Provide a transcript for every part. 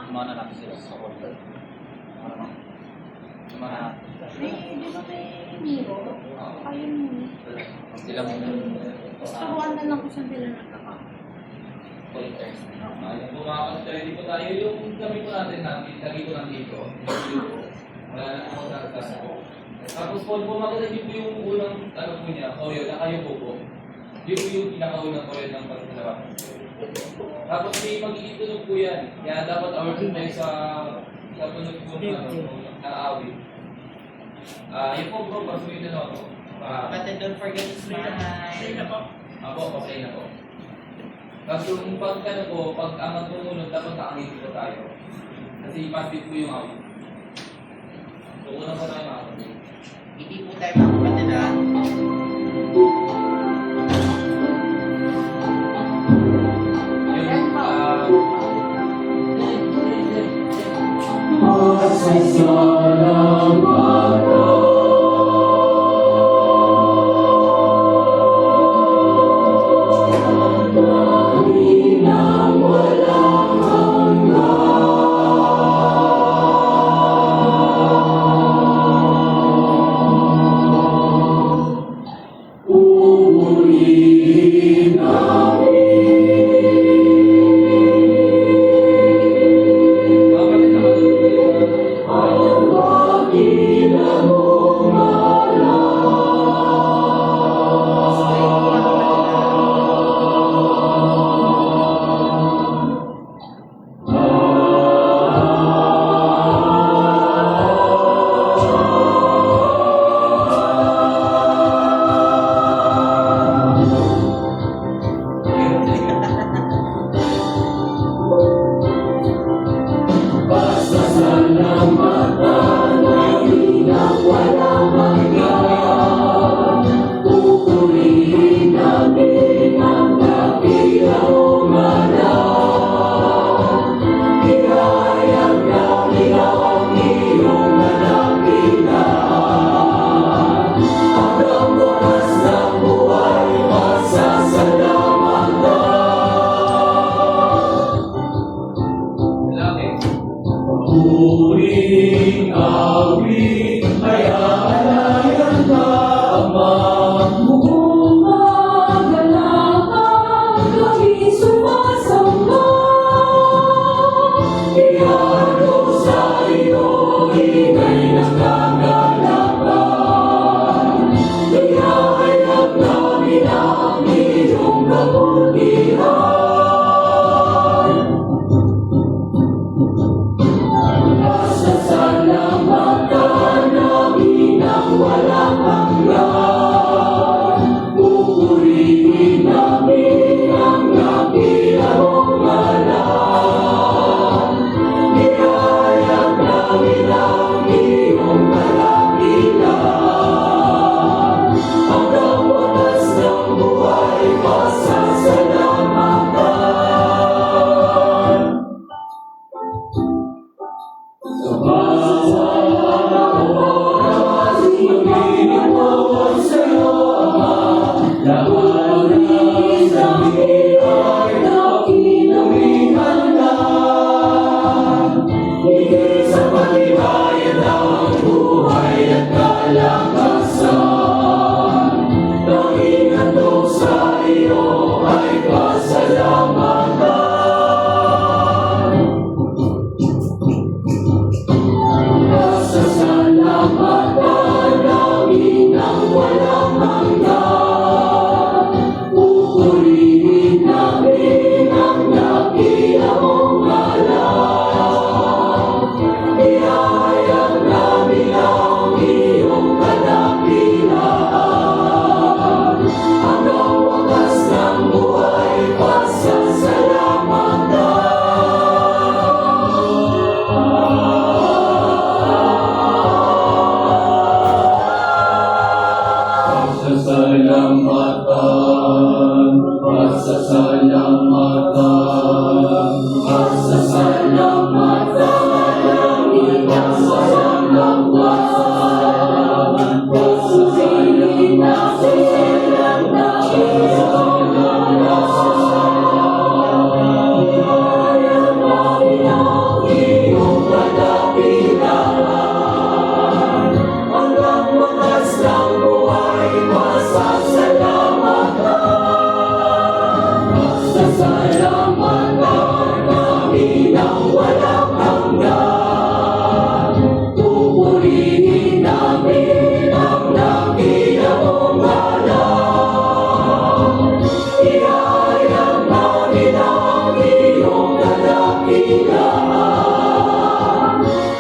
Sumana natin sila sa order. Sumana natin. Di ba may Miro? Ayun muna. Sila muna. Turuan na lang kung saan sila nagkaka. Pointers. Ayun po mga kapatid, ready po tayo. Yung kami po natin lagi ko lang dito. Wala na ako nagkas po. Tapos po makita niyo po yung unang ano po niya, choreo na kayo po. Yun po yung pinakaunang choreo ng pagkalawa. Tapos may magiging tunog po yan. Kaya dapat aware tayo sa tunog po ng awit. Yun po bro, pasulitin ako. But then don't forget to smile. Ako, okay na po. Tapos yung pagkano po, pag ang tumunog, dapat nakangiti po tayo. Kasi ipasbit po yung awit. So, unang po tayo mga kapatid. Hindi po tayo makapatid ha. Huling awit ay aalayan ka, Ama. Umagalakang kami sumasamba. Iano sa iyo, ingay ng kagalakan. Ihahayag namin ang iyong kabutihan. Pasasalamatan ng walang hanggan. Pupurihin namin ang nakita mong ngalan. Ihayag namin ang iyong kadakilaan.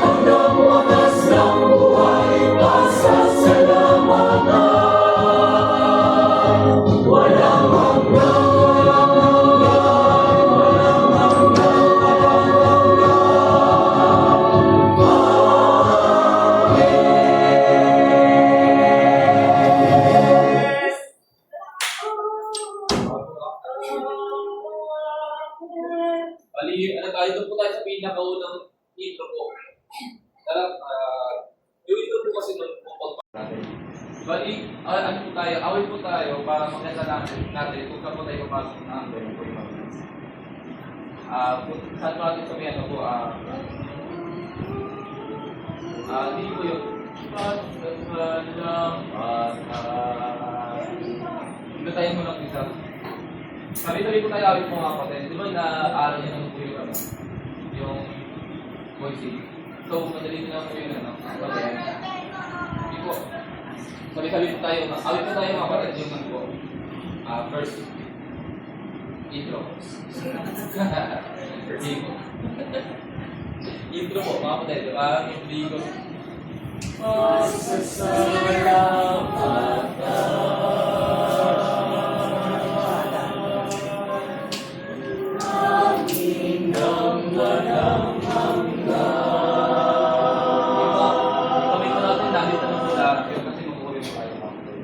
Hanggang wakas ng buhay, pasasalamatan. Walang hanggan. Bali, ano tayo, doon po tayo sa pinakaunang intro po. Yung intro po kasi nung natin. Bali, ano po tayo, awit po tayo para magkasa natin kung saan po tayo papasok na ang ganyan po yung mga. Saan po natin sabihin ano po, hindi po yung hindi tayo muna ng isa. Sabi-sabi po tayo awit mga kapatid. Di ba na-aaral niya naman po yung ano? Yung voicing. So, madali ko na po yung ano? Okay. Hindi po. Sabi-sabi po tayo. Awit po tayo mga kapatid yung ano po. First intro. Hindi po. Intro po mga kapatid. Hindi ko. Kami po natin nandito na po lahat yun kasi mag-uwi po tayo mga kapatid.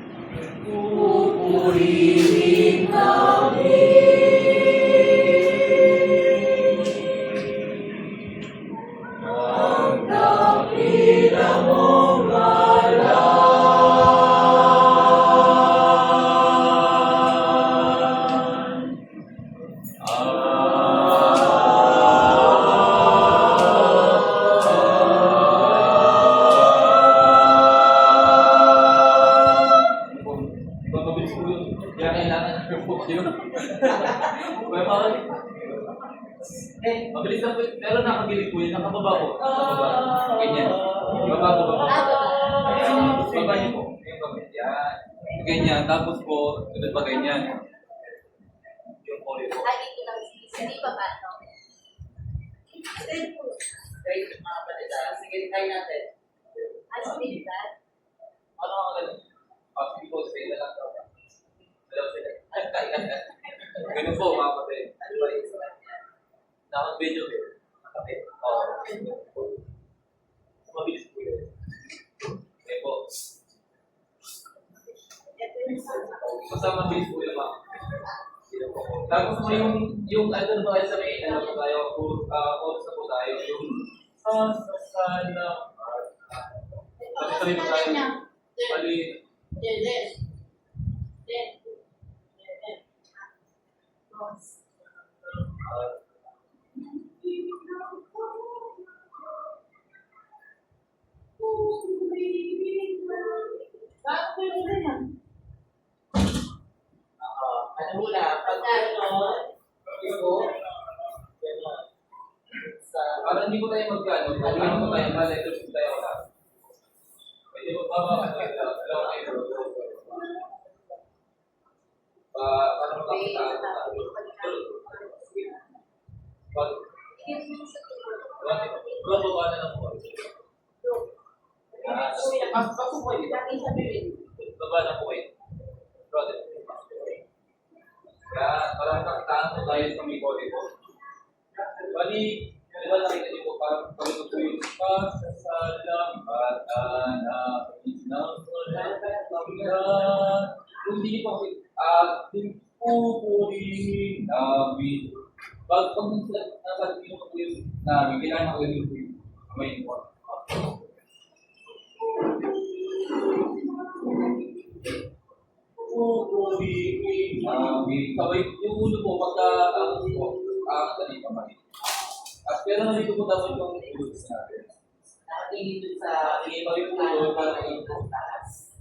Pupurihin ang dakila mong ngalan. Mabilis po yun. Kaya kailangan po yun. Mabilis na po yun. Pero nakagilid po yun. Nakababa po. Nakababa. Ganyan. Baba po, baba. Baba niyo po. Yung kamay. Yan. Ganyan. Tapos po, sunod pa ganyan. Yung poli po. Lagi ko lang hindi pa ba ito? Great, mga kapatid. Sige, try natin. Ano ba? Ano ang ganun? Sige po, stay na lang. Dalaw sila. Ganun po, mga kapatid. Ano ba yung sabi? Dapat video ko. Kapatid. Oo. Mabilis po yun. Okay po. Basta mabilis po yun, mga tapos po yung ano ba tayo sa may ano po tayo, chorus na po tayo, yung sana sabi po tayo, bali, Ano muna? Pag para hindi po tayo magkano, ano po tayo, letters po tayo wala. Pwede po ba para makakita ako tayo. Baba na lang po. Pasok po yun. Baba na po yun. Kaya parang kakitaan po tayo sa may body po. Bali, di ba nakita niyo po parang kami po yung pasasalamatan ng kung hindi po kasi pupurihin namin. Pag nasabi niyo po yung namin, kailangan ko yung kamay niyo po. Pupurihin namin. Sabay yung ulo po pagka dali kamay. At pero nandito po dapat yung ulo natin. nakatingin dun sa Sige, pag yung ulo, parang yung taas.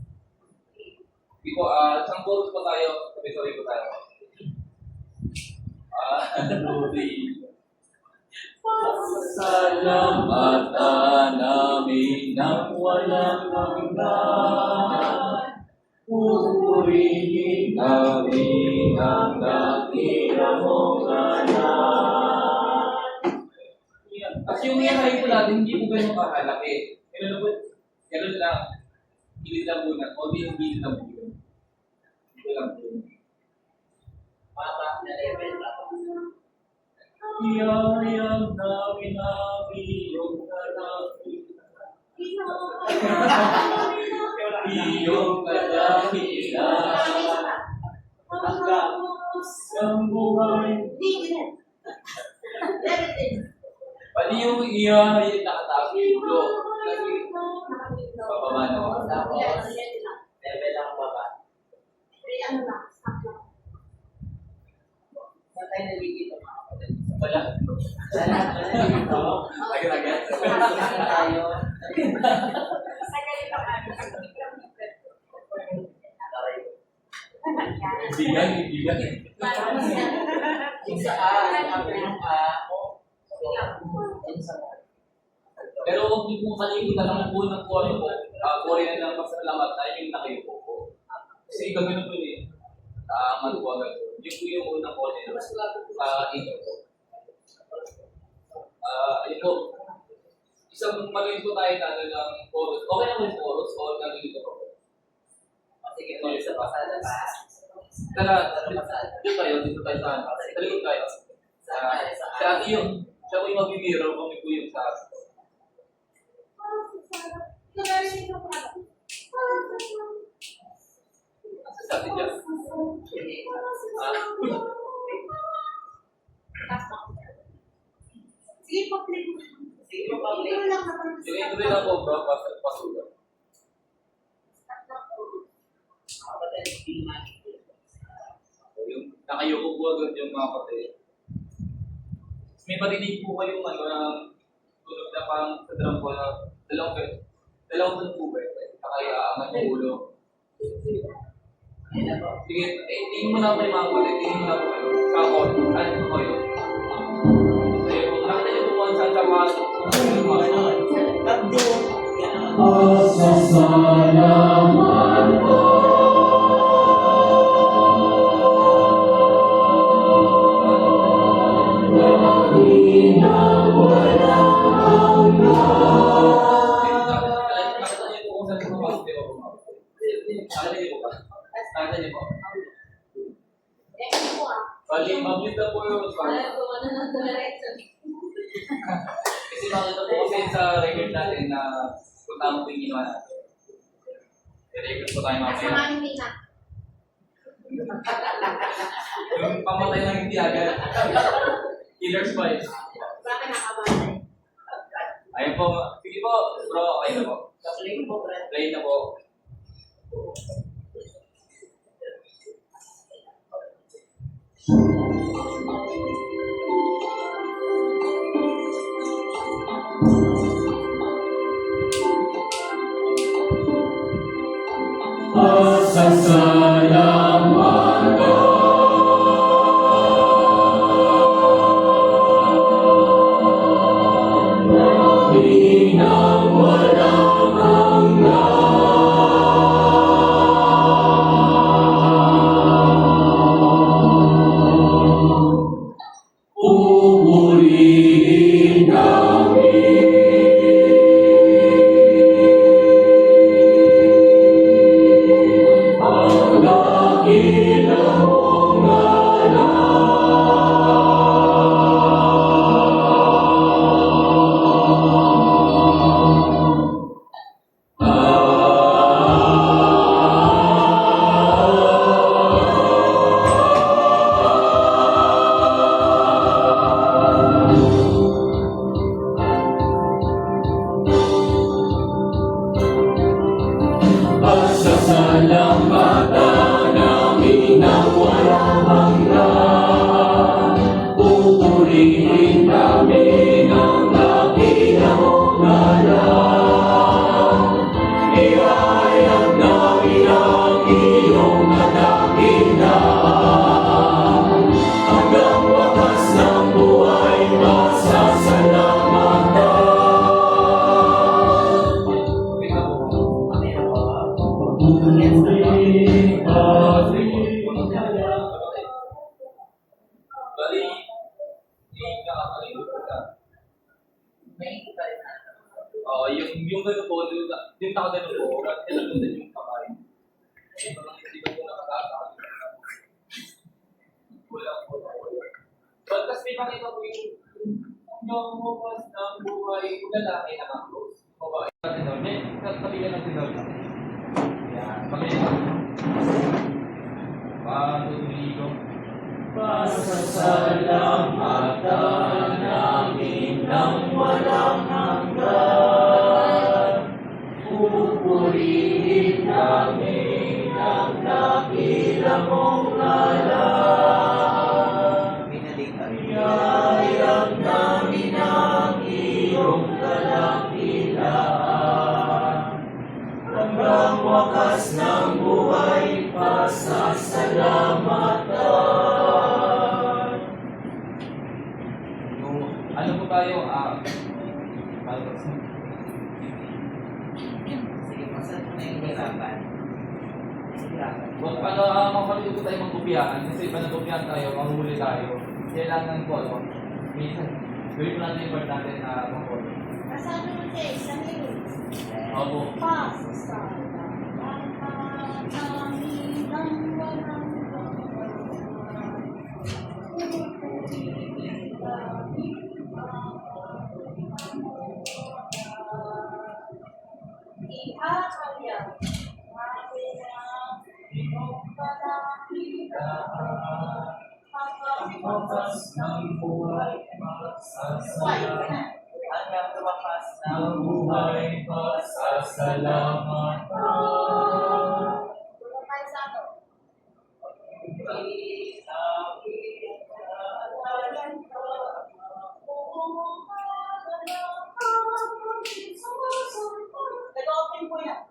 Hindi po, isang chorus po tayo, sabay-sabay po tayo. Rudy. Salamatan namin ng walang hanggan. Pupurihin namin ang dakila mong ngalan. Kasi yung iyahay po natin, hindi po ganun kahalaki. Ganun lang. Gilid lang po na. O di yung gilid lang po yun. Ito lang po. Mata na level lang. Iyayang namin ang iyong kadakilan. Iyong kadakilan. Hanggang sa buhay. Pati yung iyayang nakatapilo. Pababa naman. Tapos, level lang baba. Saan tayo nalilito mga kapatid? Wala. Lahat na nalilito. Agad-agad. Tayo. Bigan, bigan. Yung saan, ang pinong Pero huwag niyo pong kalimutan ang unang kore po. Kore na lang pasalamat tayo yung nakayupo po. Kasi gagawin po niya. Taaman po agad. Yun po yung unang kore na intro po. Ayun po. Isang magaling po tayo na ng chorus. Okay naman yung chorus o gagawin ito po. Sige, tuloy sa pasada pa. Tara, dito tayo sa ano. Talikod tayo. Sa atin yun. Siya po yung magbibiro kung may po yung sa atin. Sa atin dyan. Sige po, play mo. Sige po, public. Ito lang naman. Sige, ito rin lang po bro. Pasugan. Kapatid, hindi na. Yung nakayuko po agad yung mga kapatid. May patinig po kayong ano ng tunog na parang sa drum po na dalawang tunog po ba? Nakaya yung ulo. Ayun na po. Sige, tingin mo na kayo mga kapatid. Tingin mo na po kayo. Sa ako. Ano po kayo? Ayun po. Nakita niyo po kung saan sa mga Tatlo. Yan. Pasasalamat ko. Dakilang walang hanggan. Nakita niyo po kung saan sa mga Nakita niyo po ba? Nakita niyo po. Mabilis na po yung kasi makita po kasi sa record natin na kung tama po yung ginawa natin. I-record po tayo mamaya. Samahin nila. Yung pamatay ng hindi agad. Killer's Spice. Bakit nakabalay? Ayun po. Sige po, bro. Okay na po. Play po, Brad. Play na po. Pasasalamat ko. Dakilang walang hanggan. Pupurihin namin ang dakila mong ngalan. May iba rin na. Oo, yung gano'n po, yung tao gano'n po, tinagpundan yung kamay. Yung mga hindi ko nakakasakal. Wala po. But kasi may makita po yung bukas ng buhay, kung lalaki na close. Babae. Tabi ka ng tinol. Yan. Pag-iba. Pag-umigo. Pasasalamatan namin ng walang hanggan. Pupurihin namin ang dakila mong ngalan. Iyayag namin ang iyong kadakilaan. Hanggang wakas ng buhay, pasasalamatan. Ano po tayo? Sige, masan mo na yung hirapan. Hirapan. Well, makapalito tayo magkupiyahan kasi pag nagkupiyahan tayo, mahuhuli tayo. Kailangan po, ano, minsan, gawin mo natin yung part natin na mag-call. Kasama mo siya, isang yun. Opo. Pasasalamatan namin ng walang ihahayag natin ang iyong kadakilaan hanggang Wakas ng buhay, pasasalamatan. Hanggang lumakas na Ng buhay, pasasalamatan. Lumapay sa ano? Nag-open po yan.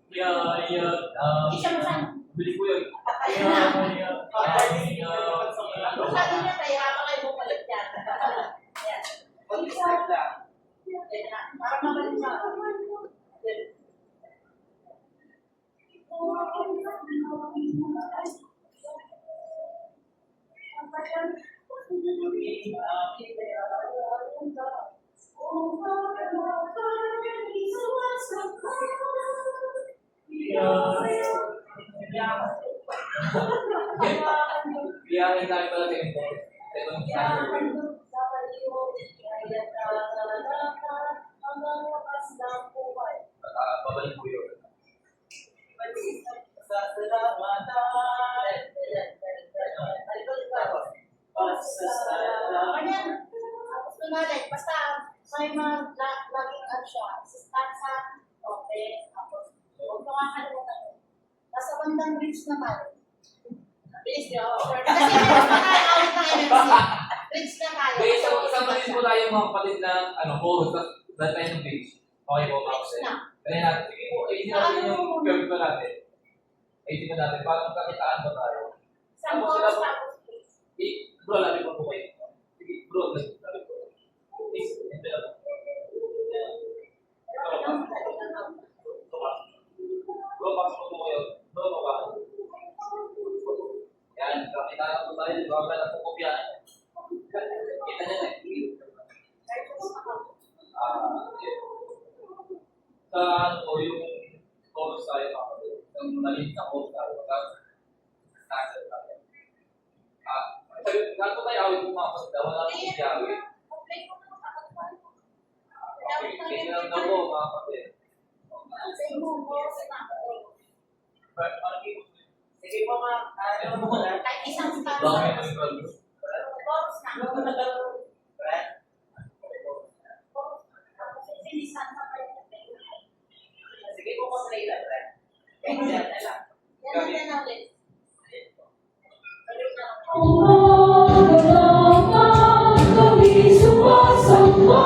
Iyayag Hindi siya masama. Bili ko yun. Masyado niya, kahirapan kayo bumalik yan. Yan. Mag-start lang. Yan na. Para mabalik sa Biyahin tayo pala sa inyo. Second standard. Babalik ko yun. Basta may mga laging ano siya, stanza, okay, tapos huwag nyo kakalimutan yun. Nasa bandang bridge naman. Bilis niyo, kasi awit ng MMC. Bridge na tayo. Okay, isang palit po tayo mga kapatid ng chorus, tapos dahil tayo ng page. Okay po, Bridge na. kaya natin, sige po, ayusin natin yung curve ko natin. Ayusin na natin, para magkakitaan ba tayo? Isang chorus tapos bridge. Bro, labi po po kayo. Sige, bro, labi po. Please, enter na po. Bro, pasok po kayo. Bro, baba. Yan, kakitaan po tayo. Baka na po kopyahan. Kita niya na. Sa ano yung chorus tayo kapatid. Yung maliit na chorus tayo. Starter tayo. Gato tayo awit mo mga kapatid. Wala akong isyawit. Okay, lang na po mga kapatid. Sige po mga, Kahit isang stanza. Bakit yung chorus? Chorus na. Brad, Tapos isinisan sa kayo. sige po mag-play lang, Brad. Yan na lang. Yan na ulit. Balik na lang. Kami sumasamba,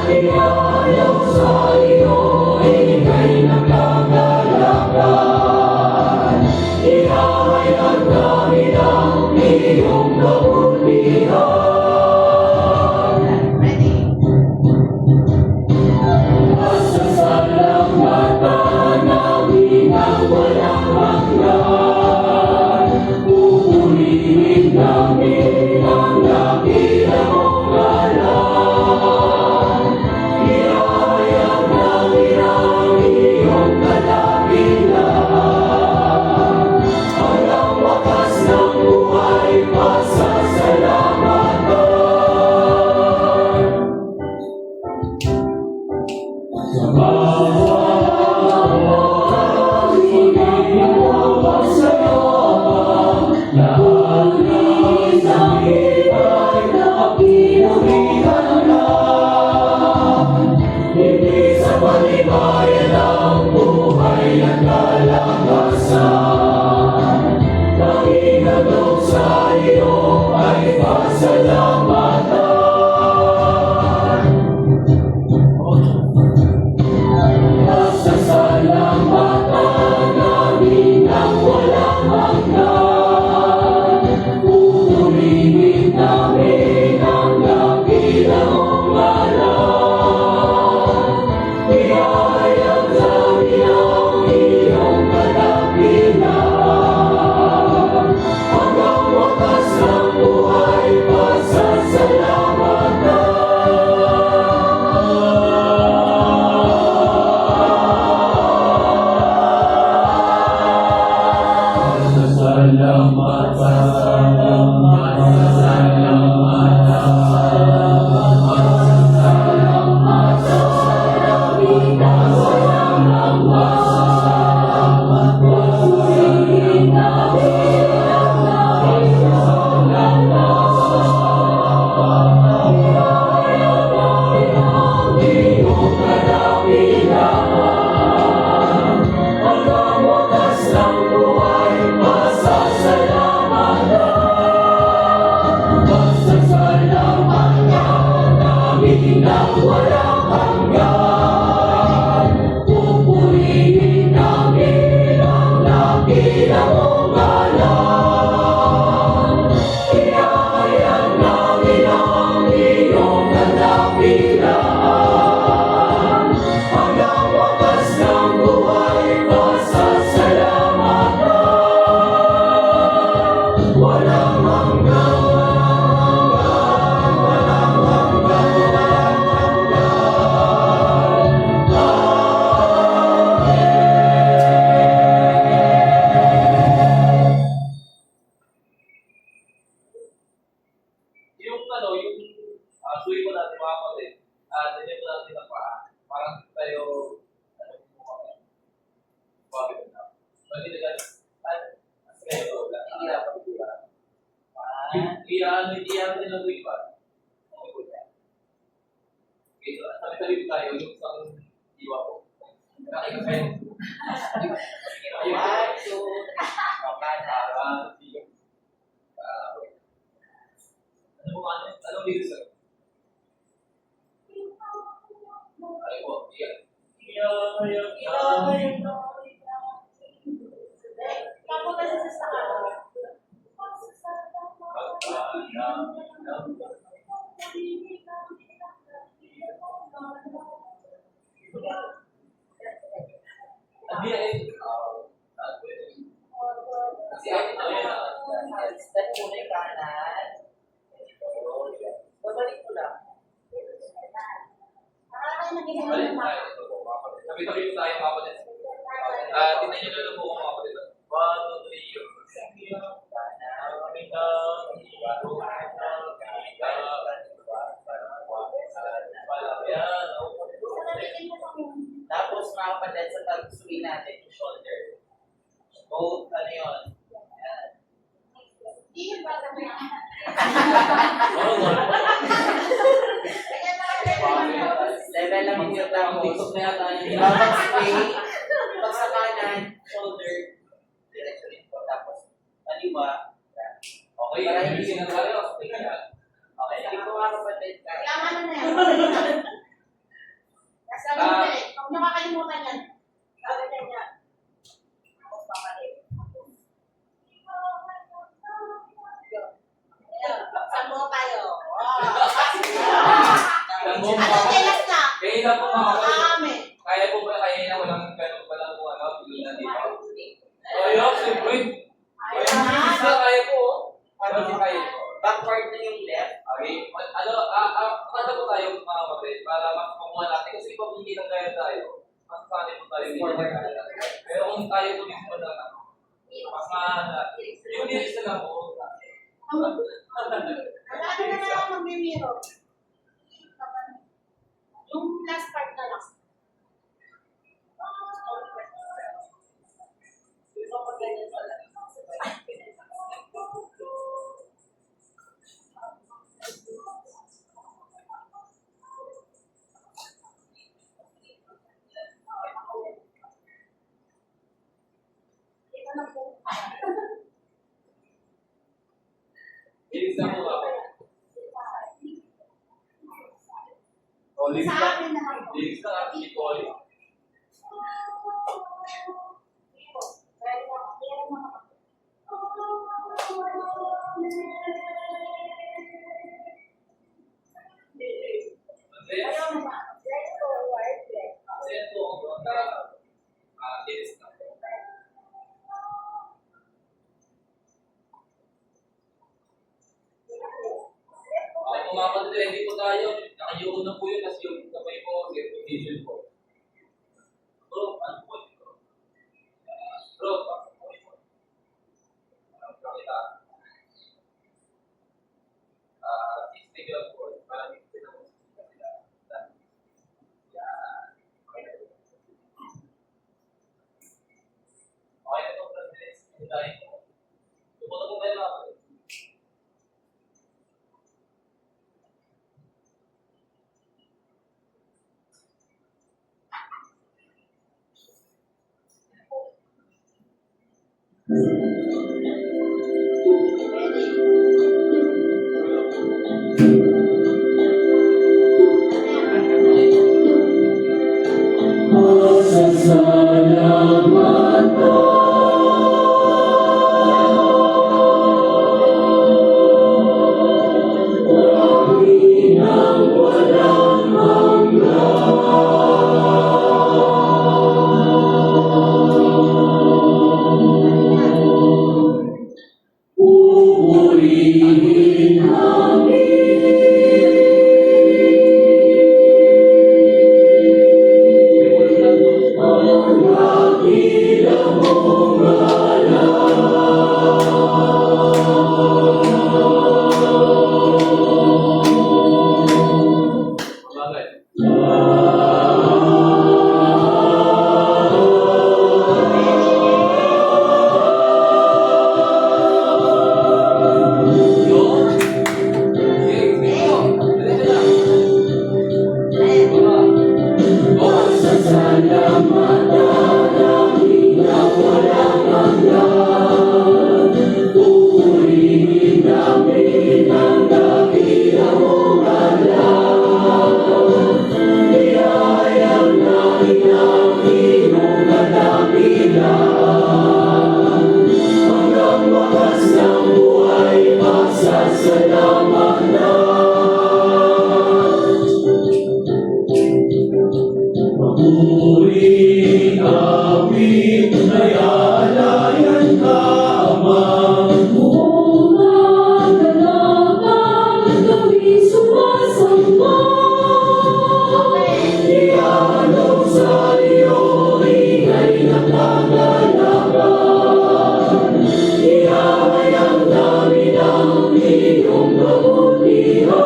iyayaw sa iyo, ika'y nagkagalakan. Ihahayag namin ang iyong kabutihan. Ready? dakilang ngalan. Iyayag namin ang iyong kadakilaan. Hanggang wakas ng buhay, walang hanggan. Pupurihin namin ang dakilang mong ngalan. Iyayag namin ang iyong kadakilaan. Hanggang wakas ng buhay, pasasalamatan. Walang hanggan. Yung ano, yung suwi ko natin mga kapatid, ganyan ko natin ang paa. Parang tayo, ano mo kami, bakit na? Pwede na gano'n. Ngayon, wala. Hihirapan ko ba? Iyan din ang suwi pa. Okay, so, sabi-sabi tayo, yung isang iwa ko. Nakikipin. One, two, kapata. Anong dito sir? Ay po, iyan. Papunta sa sasakyan. Hindi ay. Kasi ako Step muna yung kanan. Babalik ko lang. balik tayo. Sabi-sabi ko tayo mga kapatid. Tingnan nyo na lang po mga kapatid. 1, 2, 3. Tapos mga kapatid, sa tagsuwi natin, yung shoulder. Both, ano yun? Yan. Level lang yung Ang tapos. TikTok na yata yun. Ibabag sway. Pag sa kanan, shoulder. Diretso rin po. Tapos, kaliwa. Okay, hindi sinasalo. Okay, hindi ko mga kapatid. Kailangan na yan. Kasama mo na eh. Huwag niyo kakalimutan yan. Ganyan yan. Tapos papalik. Sambo tayo. Sambo Ano telas na? Kaya ilan po mga kapatid? Amen. Kaya po ba kaya na walang ganun pala po tulad na dito? Ayun, siyempre. Ayun, kaya po. Ano si kaya po? Backward na yung left. Okay, ano po tayo mga kapatid para makakuha natin kasi pag hindi lang kaya tayo, mas sanay po tayo dito. Pero kung tayo po mismo na mas yung lyrics na lang po. Ano na lang magmimiro? Yung last part na lang. Ito na po. Lyrics na po ako. O, lyrics Sa na. akin na lang po. Lyrics na actually po. Pupurihin May wala lang doon. dakilang mong Bagay. Yun. Sige, dito. Diretso lang. Baba. Puri kami nayalayan ka, Ama. Ialok sa iyo, ingay na kagalakan. Ihahayag namin ang iyong kabutihan.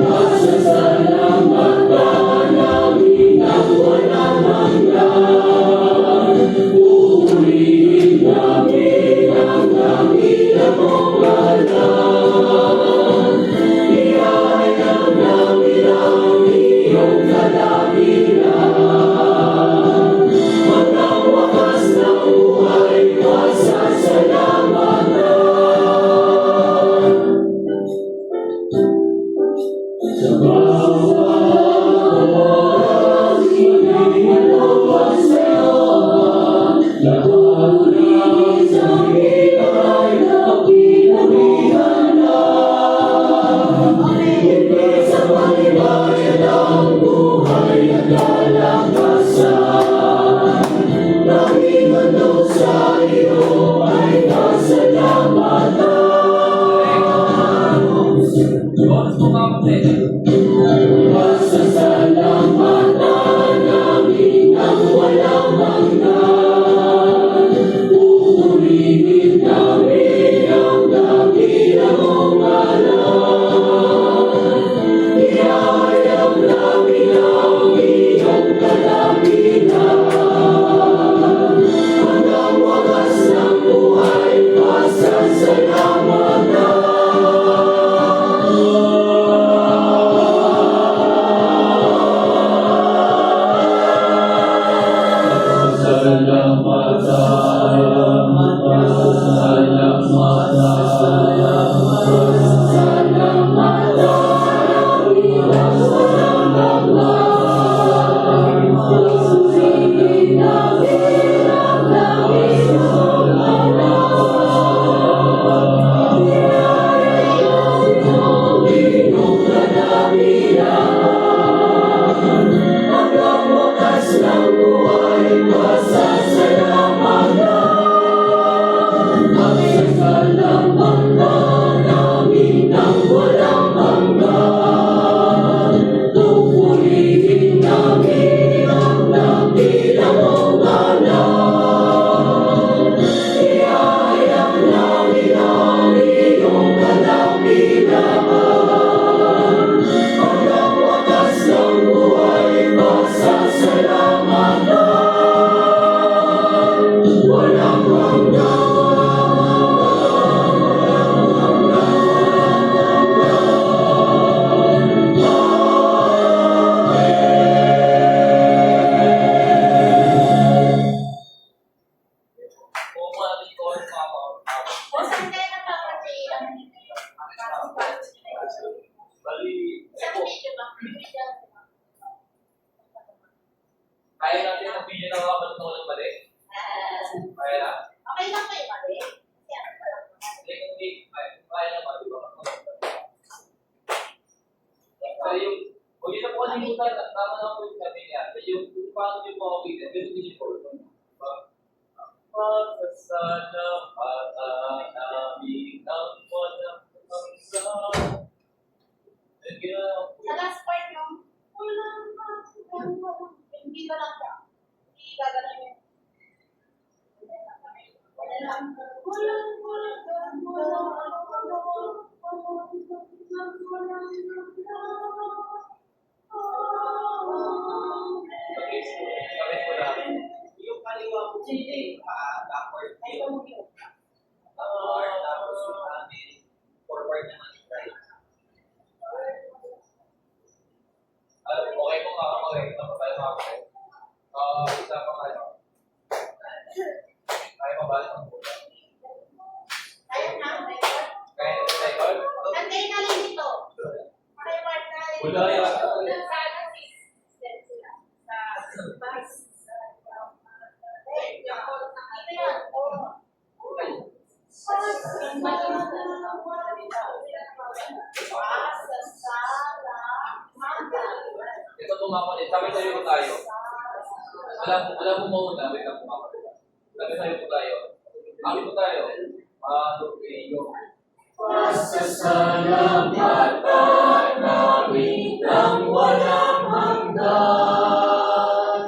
Masasalamatan namin ang walang hanggan. Purihin namin ang dakilang mong ngalan. Ihahayag namin ang iyong kadakilan. Hanggang wakas ng buhay, masasalamatan. Sa bawat oras, iniluwas sa'yo, lahat sa hikay na pinurihan na. Hindi sa panibayan ang buhay at kalakasan. Tanging handog sa iyo ay kasalamatan. Oras mo kapatid. Masasalamatan namin ang walang hanggan. Pupurihin namin ang dakilang mong ngalan. Ihahayag namin ang iyong kadakilan. Hanggang wakas ng buhay, masasalamatan. weekend, pero hindi po. Pagkasalamatan namin ang walang hanggan. Sa last part yung hindi ba lang siya? Hindi gagawin yun. Kami po namin. Yung kaliwa ko backward tayo. Backward, tapos yung amin, forward naman yung right. Okay po mga kapatid. Ano tayo mga kapatid? Isa pa kayo. Kaya mabalik ang buka. Ayun na, record. Kaya record. Nanday na lang dito. Record na lang. Wala yan. Sa ano, step sila. Sa bus. Ito yan. Ito po mga kapatid. Sabi-sabi po tayo. Wala po mauna. Wait lang po mga kapatid. Sabi-sabi po tayo. Sabi po tayo. Iyo. Pasasalamatan namin ng walang hanggan.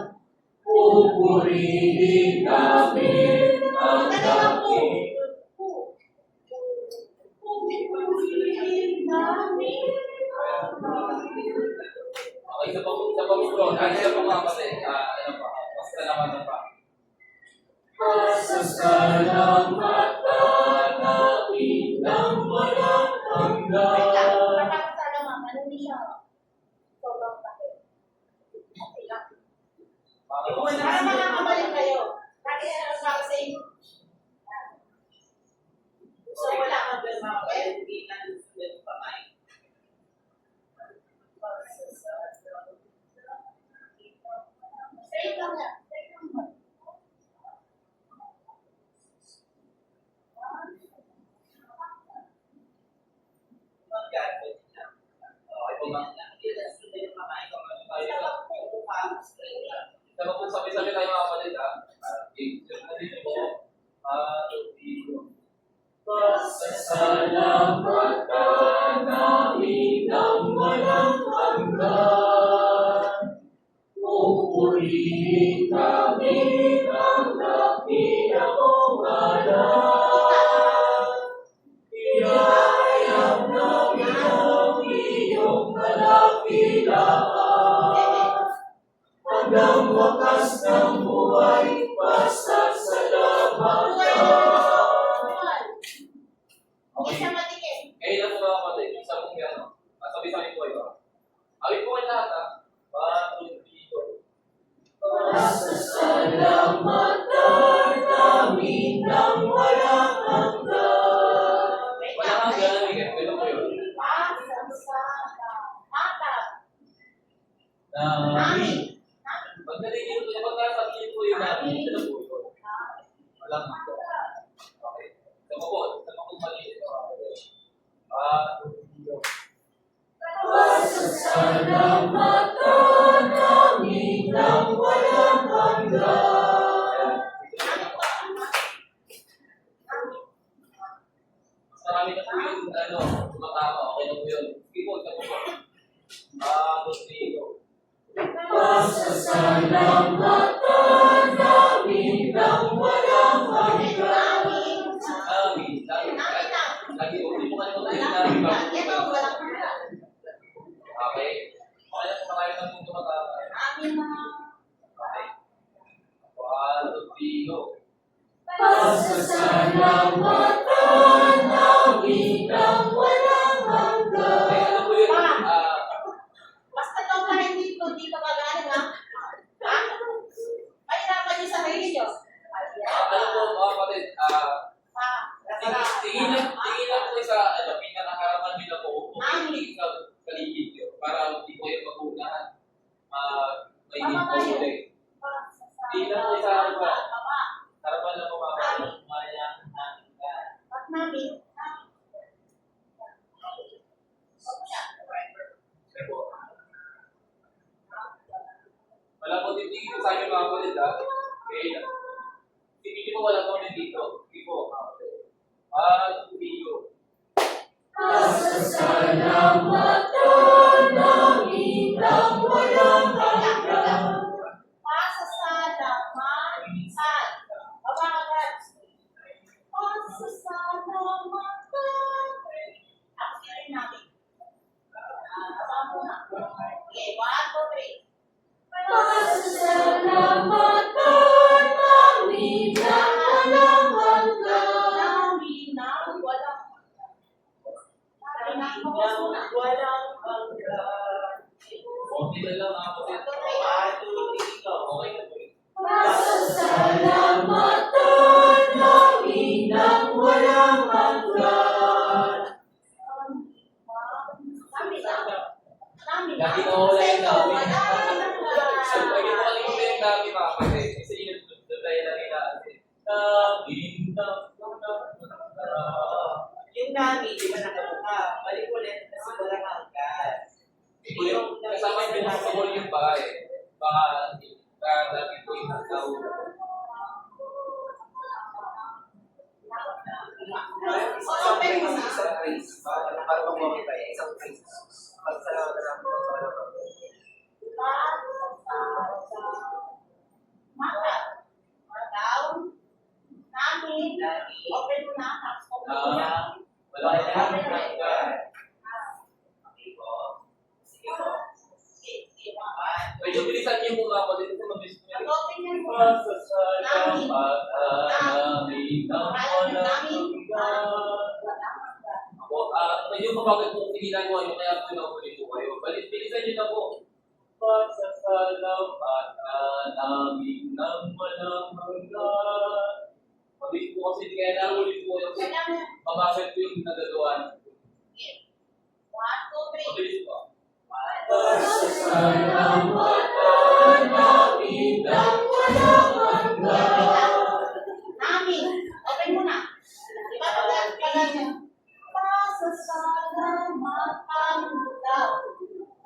Pupurihin namin ang dakilang. Okay, isa pa po bro. Isa po mga kapatid. Ano pa? Basta naman pa. Pasasalamatan namin ng walang hanggan. Para makakabalik kayo. Lagi na lang sa same. So wala kang din mga kapatid, hindi na susunod pa kayo. Straight lang yan. Straight lang ba? Mag-gadget na. Okay po mga. Hindi na susunod pa kayo. Tayo. Sa Isa pa po sabi-sabi tayo mga kapatid. Dito po. Iyo. Pasasalamatan namin ng walang hanggan. Pupurihin namin ang dakilang mong ngalan. Iyayam namin ang iyong kadakilaan. Hanggang wakas ng buhay, pasasalamatan. Hindi siya matikit. Ngayon lang po mga kapatid. Isa pong gano'n. Sabi-sabi po ito. Sabi po kayo lahat ha. Iyo. Pasasalamatan namin ng walang hanggan. Wala kang gano'n eh. Pwede po yun. Namin. Pag narinig ko, kapag nasabihin po yun namin, ito na po yun. Wala kang gano'n. Okay. Sama po mali. Iyo. Pasasalamatan namin ng walang hanggan. Marami na po yung tumatama. Okay na po yun. Sige po, isa po po. Iyo. Pasasalamatan namin ng walang hanggan. Lagi po, hindi po kalimutan yung namin bago po Ito, kayo. walang pala. Okay? Okay na po marami na pong tumatama. Amin na. Okay. Iyo. Pasasalamatan namin ng walang hanggan. Okay, ano po yun? Basta ikaw pa hindi ka gagaling ha. Pahirapan niyo sa sarili niyo. Ano po mga kapatid? Tingin lang po sa pinakaharapan nila po. Pasasalamatan namin ng walang hanggan. Pasasalamatan. Babangat. Pasasalamatan. Action namin. Okay, 1, 2, 3. Pasasalamatan namin ng walang hanggan. Namin ng walang Walang hanggan. Konti na lang ako din. 1, 2, 3, go. Okay na po yun. Pasasalamatan namin ng walang hanggan. Lagi na wala yung namin. So, pag ito ka lang yung namin mga kapatid, kasi yun doon tayo lang inaansin. Yung namin, di ba nakabuka? Balik ulit kasi walang hanggan. Yung kasama yung pinasabol yung bahay. Baka lagi po yung nagtaw. Isang phrase. Para mag-moment tayo. Isang phrase. Pagsalamat na namin sa walang hanggan. Mata. Down. Namin. Open mo na. Open mo na. Wala Walang hanggan. Okay po. Sige po. Medyo bilisan niyo po mga kapatid kasi mabilis po yun. Open mo na. Pasasalamatan namin ng walang hanggan. Ako, medyo mabagal po kung ginagawa nyo, kaya po naulit po kayo. Bilisan nyo na po. Pasasalamatan namin ng walang hanggan. Mabilis po kasi kaya naulit po kayo kasi mabagal po yung nagagawa nyo. 1, 2, 3. Mabilis po. Pasasalamatan namin ng walang hanggan. Namin. Open mo na. Diba pala niya? Pasasalamatan daw.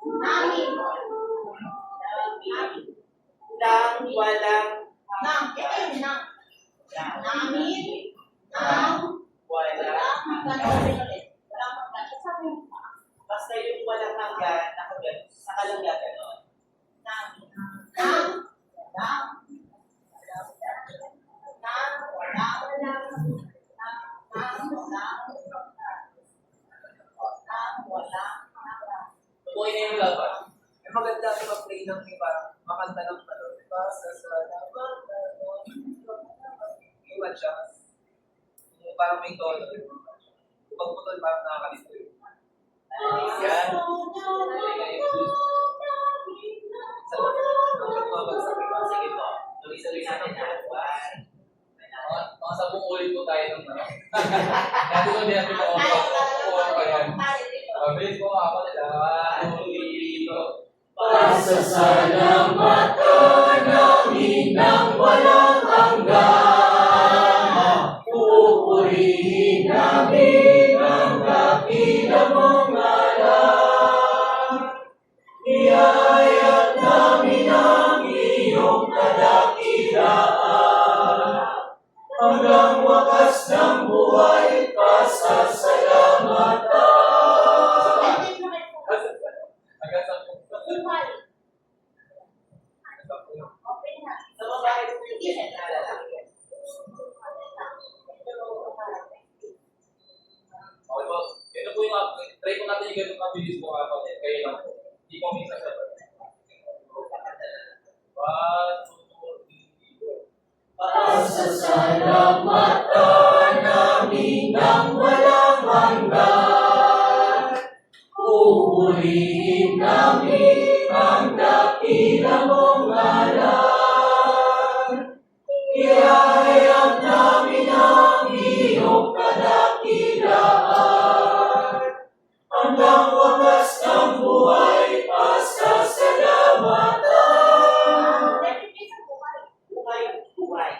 Namin. Nang walang Nang. Ito yun, nang. Namin. Nang. walang Walang hanggan. Open ulit. Walang hanggan. Sabi mo pa. basta yung walang hanggan, nakagan, sa kalangga ganon. Namin. Nang. Nang. Nang. Walang. Okay na yung laban. May maganda ang mag-play ng iba, makanta ng talon. Pasasalamatan mo. Yung adjust. Yung parang may tono. Pag putol, parang nakakalito yun. Yan. Sa mga bumabagsak ito, sige po. Tuloy-tuloy natin na. Mga 10 ulit po tayo ng ano. Dati ko din natin makuha pa yan. Mabilis po mga kapatid. Pasasalamatan namin ng walang hanggan. Pupurihin namin ang dakila mong ngalan. Ihayag namin ang iyong kadakilaan. Hanggang wakas ng buhay, pasasalamatan. Hanggang sa Sa mga bakit po yung ganyan na lalaki? okay po. Ito po yung try ko natin yung ganito kabilis po mga kapatid. Kaya lang po. Hindi ko minsan sa 1, 2, 3, Pasasalamatan namin ng walang hanggan. Pupurihin namin ang dakila mong ngalan. Ihayag namin ang iyong kadakilaan. Hanggang wakas ng buhay, pasasalamatan. Buhay.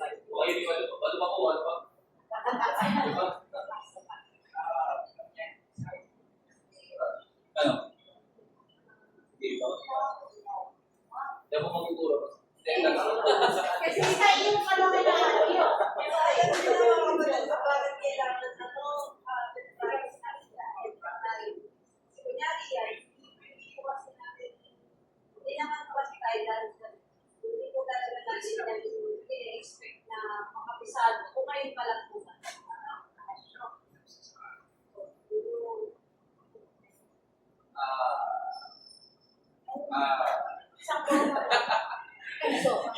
okay, di ba? Ano pa po? Ano pa? Ano? Sige po.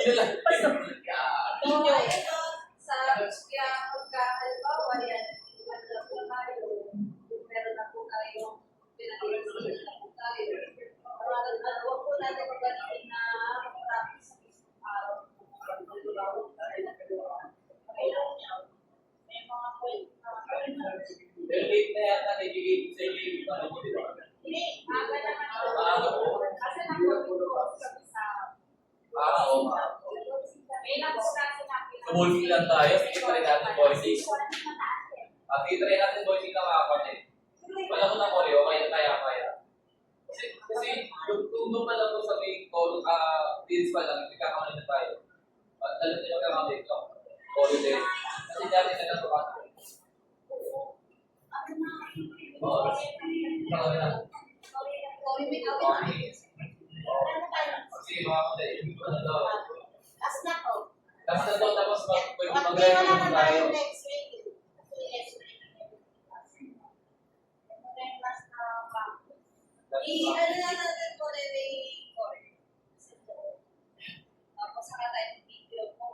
Yun lang. So, Sa kaya pagka halimbawa yan, alam po tayo, meron na po tayo, pinag-iusin na po tayo. Huwag po natin magagawin na practice sa isang araw. may mga point na Pero late na yata, nagiging sa inyo yung ano mo, di ba? hindi, aga naman ako. Maaga po. Kasi nag-work ko sa Oo. may nag-start na Sa ballsing lang tayo, sige pa rin natin ballsing. At titry natin ballsing na mga kapatid. Wala ko na koreo, kaya. Kasi yung doon pa lang po sa may deals pa lang, nagkakamali na tayo. At dalat nyo magkakamali ito. Koreo din. Kasi dati na lang ito kasi. Oo. Marami na. Okay. Kasi mga kapatid, ano daw. As na to. Tapos na to, tapos Pag mag-record wala na tayo. tayo next week. Kasi next week. Last na practice. I-ano na natin po na may core. Tapos saka tayo ng video po.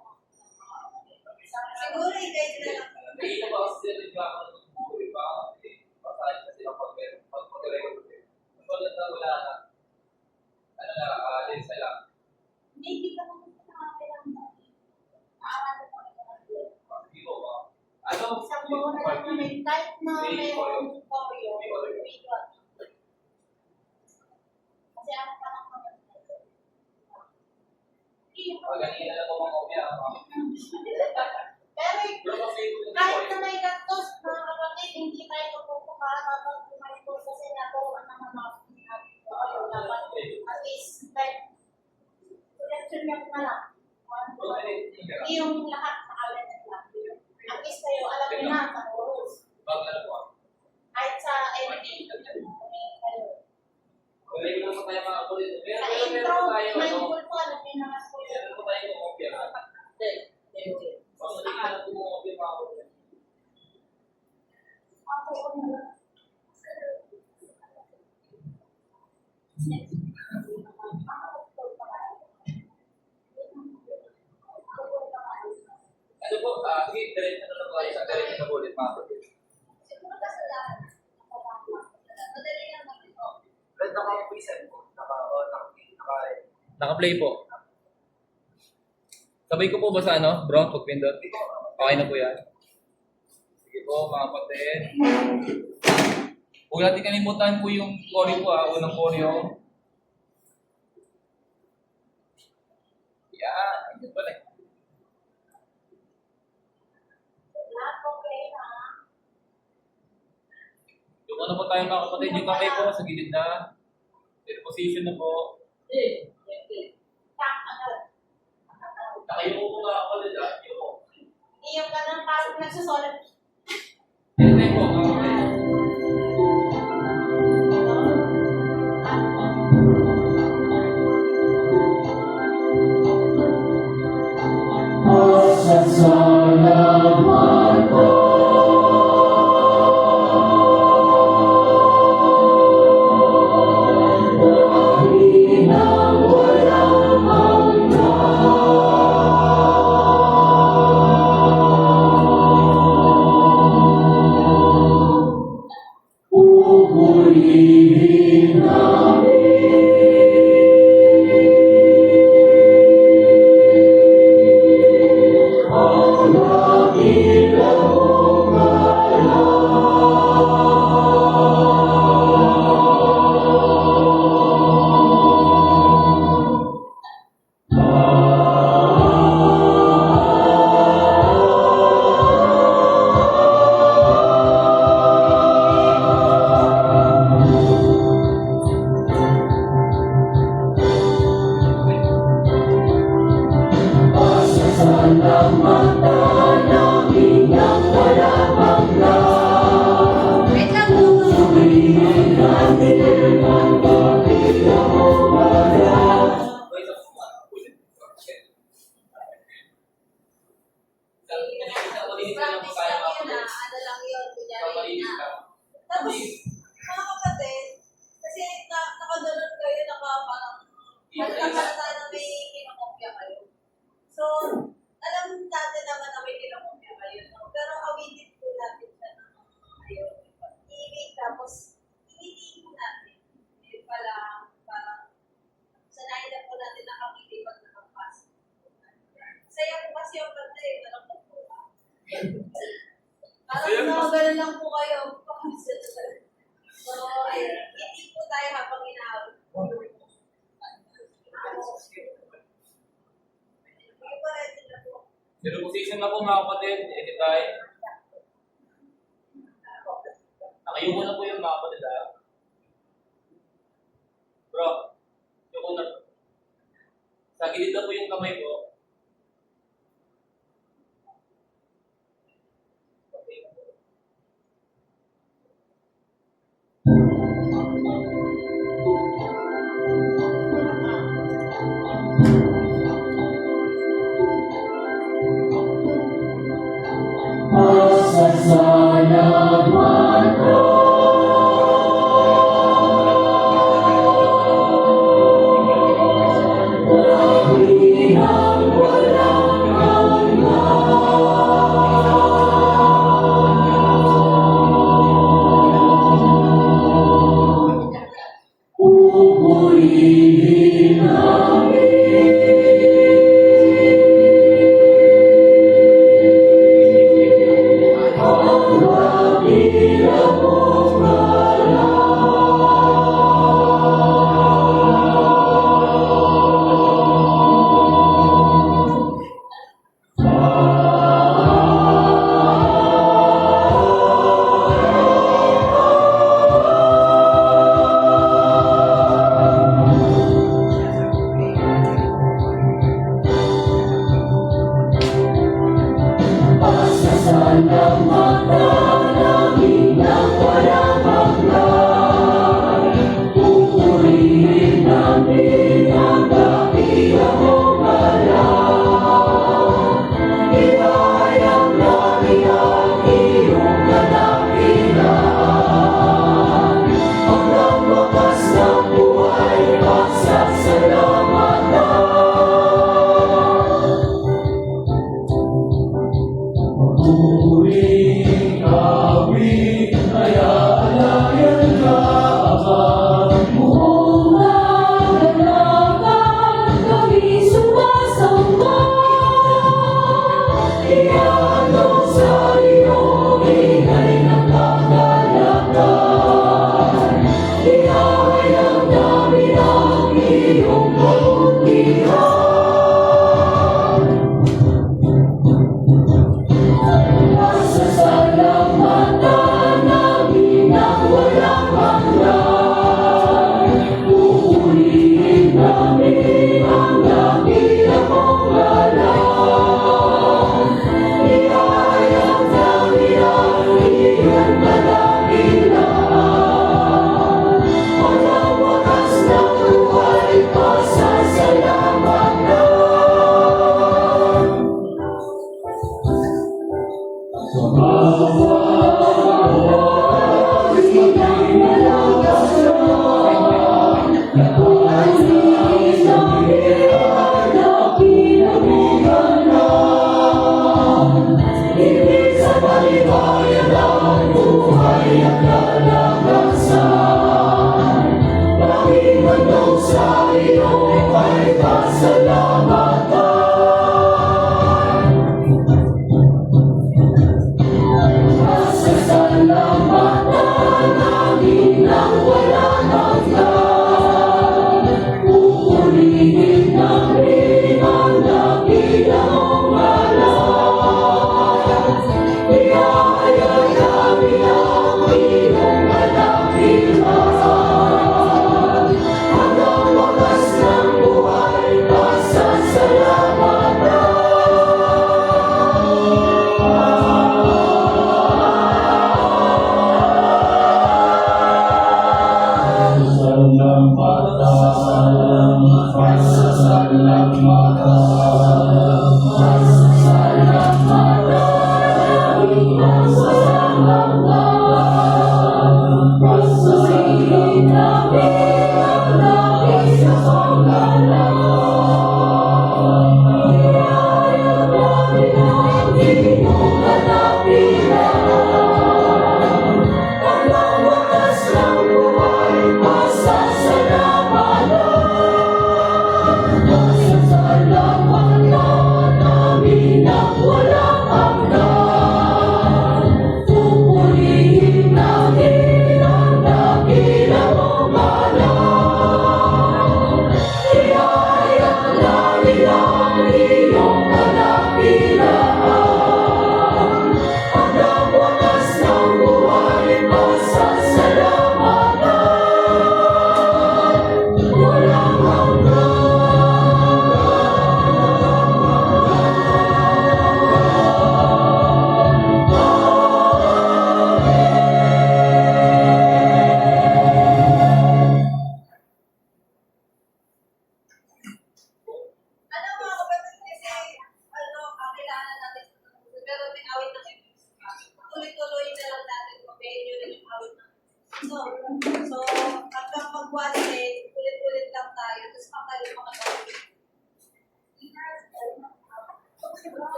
Siguro i-guide na lang. Nakita ba kasi sila nagkakaroon ng buhay ba? Kasi pasahin na sila pag-record. Wala na, wala na. Ano na, lensa lang. Hindi ka naman kailangan. Aaralan mo ito. Hindi ko ba? Ano? Isang buo na lang na may type na mayroong choreo. Video. Kasi ano pa lang kami. Ganyan na lang po mga kopya. Pero kahit na may gastos, mga kapatid, hindi tayo pupukahan habang kumalikot kasi naturuan naman dapat at least like lecture niya na lang. Hindi yung lahat nakalan na lang. At least kayo alam niyo na sa rules. Kahit sa editing, kayo. Wala yung naman tayo mga kulit. Sa Pero intro, meron tayo, may ano? full po, alam niyo naman po yun. Meron po tayo mga kopya. Pag nakita na po mga kopya mga kopya. Ano po, sige, diretso na lang tayo sa diretso na ulit mga kopya. Siguro kasi lahat. Madali lang naman. Red na mga present po. Naka-play po. Sabay ko po ba sa ano, bro? Pag pindot? Okay na po yan. Sige po, mga kapatid. Huwag natin kalimutan po yung choreo po unang choreo. Yan, ayun pala. Yung ano po tayo mga kapatid, yung kamay po sa gilid na. Set position na po. Nakayo po mga kapatid, yun po. Iyon ka ng parang nagsusulat. Yan po, mga kapatid. Pasasalamat ko. Buhay ng walang hanggan. Pupurihin namin ang dakilang pasasalamatan namin ang walang hanggan. Wait lang po. Purihin namin ang dakilang umaral. Practice lang yun ah. Ano lang yun. Kunyari na. Tapos, mga kapatid, kasi nakadulot kayo, parang halata na may kinakopya kayo. Question na po mga kapatid, anytime. Nakayuko na po yung mga kapatid ha. Bro, yuko na. Sa gilid na po yung kamay ko. Okay. Pasasalamat ko. Lagi ang walang hanggan. Pupurihin